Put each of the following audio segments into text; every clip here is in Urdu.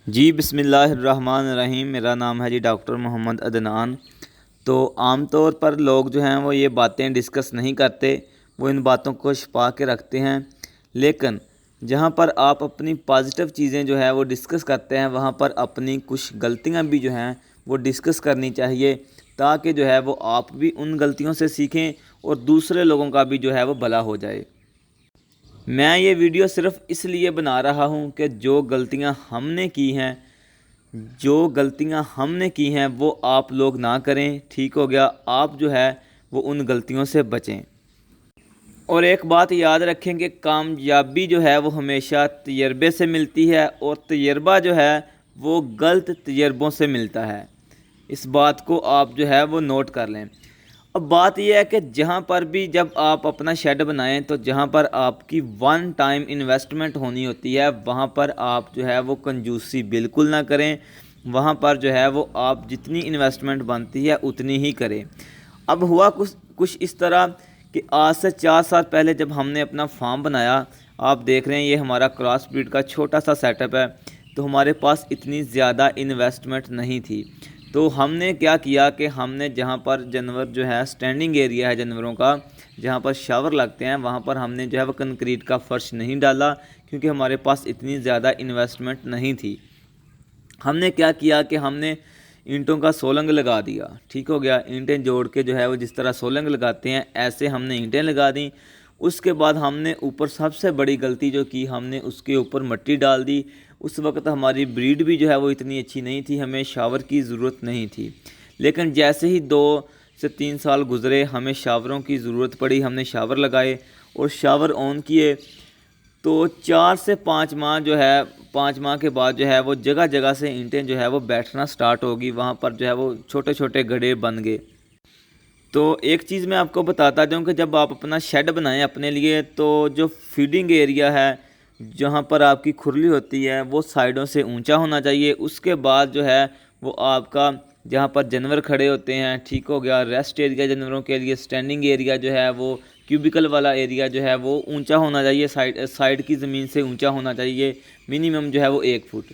جی بسم اللہ الرحمن الرحیم۔ میرا نام ہے ڈاکٹر محمد عدنان۔ تو عام طور پر لوگ جو ہیں وہ یہ باتیں ڈسکس نہیں کرتے، وہ ان باتوں کو چھپا کے رکھتے ہیں، لیکن جہاں پر آپ اپنی پازیٹیو چیزیں جو ہے وہ ڈسکس کرتے ہیں، وہاں پر اپنی کچھ غلطیاں بھی جو ہیں وہ ڈسکس کرنی چاہیے، تاکہ جو ہے وہ آپ بھی ان غلطیوں سے سیکھیں اور دوسرے لوگوں کا بھی جو ہے وہ بھلا ہو جائے۔ میں یہ ویڈیو صرف اس لیے بنا رہا ہوں کہ جو غلطیاں ہم نے کی ہیں وہ آپ لوگ نہ کریں، ٹھیک ہو گیا؟ آپ جو ہے وہ ان غلطیوں سے بچیں۔ اور ایک بات یاد رکھیں کہ کامیابی جو ہے وہ ہمیشہ تجربے سے ملتی ہے، اور تجربہ جو ہے وہ غلط تجربوں سے ملتا ہے۔ اس بات کو آپ جو ہے وہ نوٹ کر لیں۔ اب بات یہ ہے کہ جہاں پر بھی جب آپ اپنا شیڈ بنائیں تو جہاں پر آپ کی ون ٹائم انویسٹمنٹ ہونی ہوتی ہے، وہاں پر آپ جو ہے وہ کنجوسی بالکل نہ کریں۔ وہاں پر جو ہے وہ آپ جتنی انویسٹمنٹ بنتی ہے اتنی ہی کریں۔ اب ہوا کچھ اس طرح کہ آج سے 4 سال پہلے جب ہم نے اپنا فارم بنایا، آپ دیکھ رہے ہیں یہ ہمارا کراس بریڈ کا چھوٹا سا سیٹ اپ ہے، تو ہمارے پاس اتنی زیادہ انویسٹمنٹ نہیں تھی۔ تو ہم نے کیا کیا کہ ہم نے جہاں پر جانور جو ہے سٹینڈنگ ایریا ہے جانوروں کا، جہاں پر شاور لگتے ہیں، وہاں پر ہم نے جو ہے وہ کنکریٹ کا فرش نہیں ڈالا، کیونکہ ہمارے پاس اتنی زیادہ انویسٹمنٹ نہیں تھی۔ ہم نے کیا کیا کہ ہم نے اینٹوں کا سولنگ لگا دیا، ٹھیک ہو گیا؟ اینٹیں جوڑ کے جو ہے وہ جس طرح سولنگ لگاتے ہیں ایسے ہم نے اینٹیں لگا دیں۔ اس کے بعد ہم نے اوپر سب سے بڑی غلطی جو کی، ہم نے اس کے اوپر مٹی ڈال دی۔ اس وقت ہماری بریڈ بھی جو ہے وہ اتنی اچھی نہیں تھی، ہمیں شاور کی ضرورت نہیں تھی، لیکن جیسے ہی 2 سے 3 سال گزرے ہمیں شاوروں کی ضرورت پڑی، ہم نے شاور لگائے اور شاور آن کیے، تو 4 سے 5 ماہ جو ہے 5 ماہ کے بعد جو ہے وہ جگہ جگہ سے اینٹیں جو ہے وہ بیٹھنا سٹارٹ ہوگی، وہاں پر جو ہے وہ چھوٹے چھوٹے گڑھے بن گئے۔ تو ایک چیز میں آپ کو بتاتا جاؤں کہ جب آپ اپنا شیڈ بنائیں اپنے لیے، تو جو فیڈنگ ایریا ہے جہاں پر آپ کی کھرلی ہوتی ہے وہ سائیڈوں سے اونچا ہونا چاہیے۔ اس کے بعد جو ہے وہ آپ کا جہاں پر جانور کھڑے ہوتے ہیں، ٹھیک ہو گیا، ریسٹ ایریا جانوروں کے لیے، سٹینڈنگ ایریا جو ہے وہ کیوبیکل والا ایریا جو ہے وہ اونچا ہونا چاہیے، سائیڈ کی زمین سے اونچا ہونا چاہیے، منیمم جو ہے وہ 1 فٹ،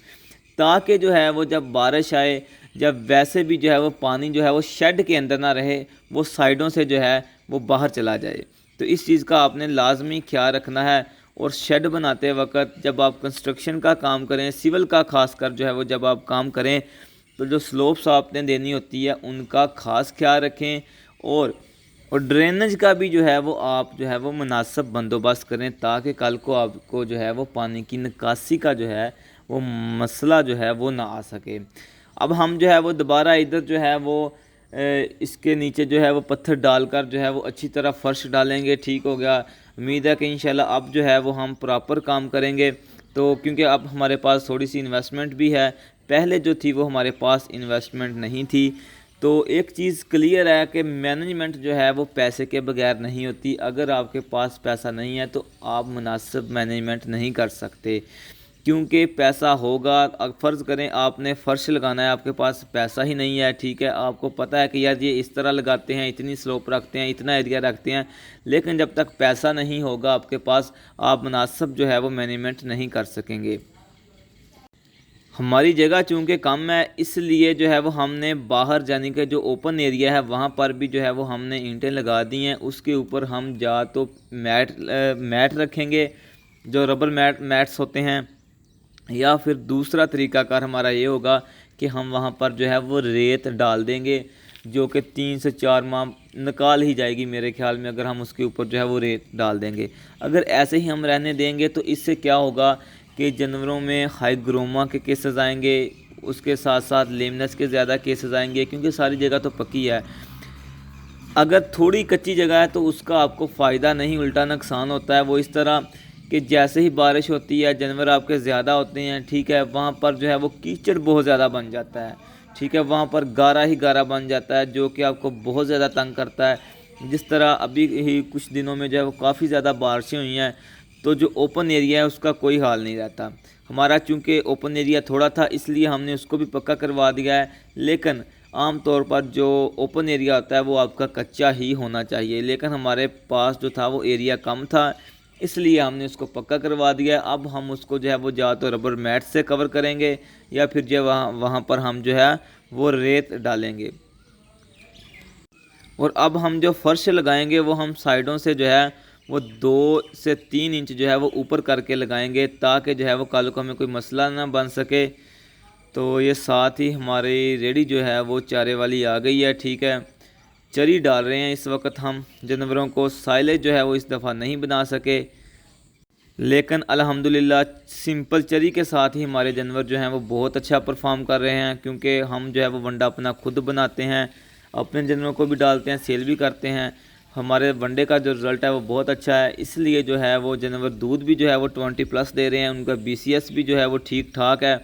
تاکہ جو ہے وہ جب بارش آئے، جب ویسے بھی جو ہے وہ پانی جو ہے وہ شیڈ کے اندر نہ رہے، وہ سائیڈوں سے جو ہے وہ باہر چلا جائے۔ تو اس چیز کا آپ نے لازمی خیال رکھنا ہے۔ اور شیڈ بناتے وقت جب آپ کنسٹرکشن کا کام کریں، سول کا خاص کر جو ہے وہ جب آپ کام کریں، تو جو سلوپس آپ نے دینی ہوتی ہے ان کا خاص خیال رکھیں، اور ڈرینج کا بھی جو ہے وہ آپ جو ہے وہ مناسب بندوبست کریں، تاکہ کل کو آپ کو جو ہے وہ پانی کی نکاسی کا جو ہے وہ مسئلہ جو ہے وہ نہ آ سکے۔ اب ہم جو ہے وہ دوبارہ ادھر جو ہے وہ اس کے نیچے جو ہے وہ پتھر ڈال کر جو ہے وہ اچھی طرح فرش ڈالیں گے، ٹھیک ہو گیا؟ امید ہے کہ انشاءاللہ اب جو ہے وہ ہم پراپر کام کریں گے، تو کیونکہ اب ہمارے پاس تھوڑی سی انویسٹمنٹ بھی ہے، پہلے جو تھی وہ ہمارے پاس انویسٹمنٹ نہیں تھی۔ تو ایک چیز کلیئر ہے کہ مینجمنٹ جو ہے وہ پیسے کے بغیر نہیں ہوتی۔ اگر آپ کے پاس پیسہ نہیں ہے تو آپ مناسب مینجمنٹ نہیں کر سکتے، کیونکہ پیسہ ہوگا، فرض کریں آپ نے فرش لگانا ہے، آپ کے پاس پیسہ ہی نہیں ہے، ٹھیک ہے؟ آپ کو پتہ ہے کہ یار یہ اس طرح لگاتے ہیں، اتنی سلوپ رکھتے ہیں، اتنا ایریا رکھتے ہیں، لیکن جب تک پیسہ نہیں ہوگا آپ کے پاس، آپ مناسب جو ہے وہ مینجمنٹ نہیں کر سکیں گے۔ ہماری جگہ چونکہ کم ہے، اس لیے جو ہے وہ ہم نے باہر جانے کا جو اوپن ایریا ہے وہاں پر بھی جو ہے وہ ہم نے اینٹیں لگا دی ہیں۔ اس کے اوپر ہم یا تو میٹ رکھیں گے، جو ربر میٹس ہوتے ہیں، یا پھر دوسرا طریقہ کار ہمارا یہ ہوگا کہ ہم وہاں پر جو ہے وہ ریت ڈال دیں گے، جو کہ 3 سے 4 ماہ نکال ہی جائے گی میرے خیال میں، اگر ہم اس کے اوپر جو ہے وہ ریت ڈال دیں گے۔ اگر ایسے ہی ہم رہنے دیں گے تو اس سے کیا ہوگا کہ جانوروں میں ہائیگروما کے کیسز آئیں گے، اس کے ساتھ ساتھ لیمنس کے زیادہ کیسز آئیں گے، کیونکہ ساری جگہ تو پکی ہے۔ اگر تھوڑی کچی جگہ ہے تو اس کا آپ کو فائدہ نہیں، الٹا نقصان ہوتا ہے۔ وہ اس طرح کہ جیسے ہی بارش ہوتی ہے، جانور آپ کے زیادہ ہوتے ہیں، ٹھیک ہے، وہاں پر جو ہے وہ کیچڑ بہت زیادہ بن جاتا ہے، ٹھیک ہے، وہاں پر گارا ہی گارا بن جاتا ہے، جو کہ آپ کو بہت زیادہ تنگ کرتا ہے۔ جس طرح ابھی ہی کچھ دنوں میں جو ہے وہ کافی زیادہ بارشیں ہوئی ہیں، تو جو اوپن ایریا ہے اس کا کوئی حال نہیں رہتا۔ ہمارا چونکہ اوپن ایریا تھوڑا تھا، اس لیے ہم نے اس کو بھی پکا کروا دیا ہے، لیکن عام طور پر جو اوپن ایریا ہوتا ہے وہ آپ کا کچا ہی ہونا چاہیے، لیکن ہمارے پاس جو تھا وہ ایریا کم تھا، اس لیے ہم نے اس کو پکا کروا دیا ہے۔ اب ہم اس کو جو ہے وہ یا تو ربر میٹ سے کور کریں گے یا پھر جو وہاں پر ہم جو ہے وہ ریت ڈالیں گے۔ اور اب ہم جو فرش لگائیں گے وہ ہم سائڈوں سے جو ہے وہ 2 سے 3 انچ جو ہے وہ اوپر کر کے لگائیں گے، تاکہ جو ہے وہ کل کو ہمیں کوئی مسئلہ نہ بن سکے۔ تو یہ ساتھ ہی ہماری ریڑی جو ہے وہ چارے والی آ گئی ہے، ٹھیک ہے۔ چری ڈال رہے ہیں اس وقت ہم جانوروں کو، سائلیج جو ہے وہ اس دفعہ نہیں بنا سکے، لیکن الحمدللہ سمپل چری کے ساتھ ہی ہمارے جانور جو ہیں وہ بہت اچھا پرفارم کر رہے ہیں، کیونکہ ہم جو ہے وہ ونڈا اپنا خود بناتے ہیں، اپنے جانوروں کو بھی ڈالتے ہیں، سیل بھی کرتے ہیں۔ ہمارے ونڈے کا جو رزلٹ ہے وہ بہت اچھا ہے، اس لیے جو ہے وہ جانور دودھ بھی جو ہے وہ 20+ دے رہے ہیں، ان کا BCS بھی جو ہے وہ ٹھیک ٹھاک ہے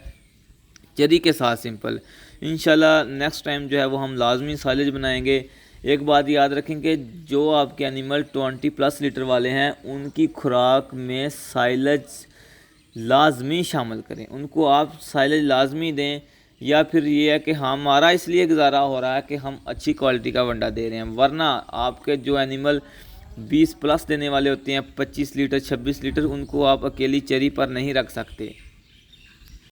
چری کے ساتھ سمپل۔ انشاءاللہ نیکسٹ ٹائم جو ہے وہ ہم لازمی سائلیج بنائیں گے۔ ایک بات یاد رکھیں کہ جو آپ کے انیمل 20+ لیٹر والے ہیں ان کی خوراک میں سائلیج لازمی شامل کریں، ان کو آپ سائلیج لازمی دیں، یا پھر یہ ہے کہ ہمارا اس لیے گزارا ہو رہا ہے کہ ہم اچھی کوالٹی کا ونڈا دے رہے ہیں، ورنہ آپ کے جو انیمل 20+ دینے والے ہوتے ہیں 25 لیٹر 26 لیٹر، ان کو آپ اکیلی چری پر نہیں رکھ سکتے۔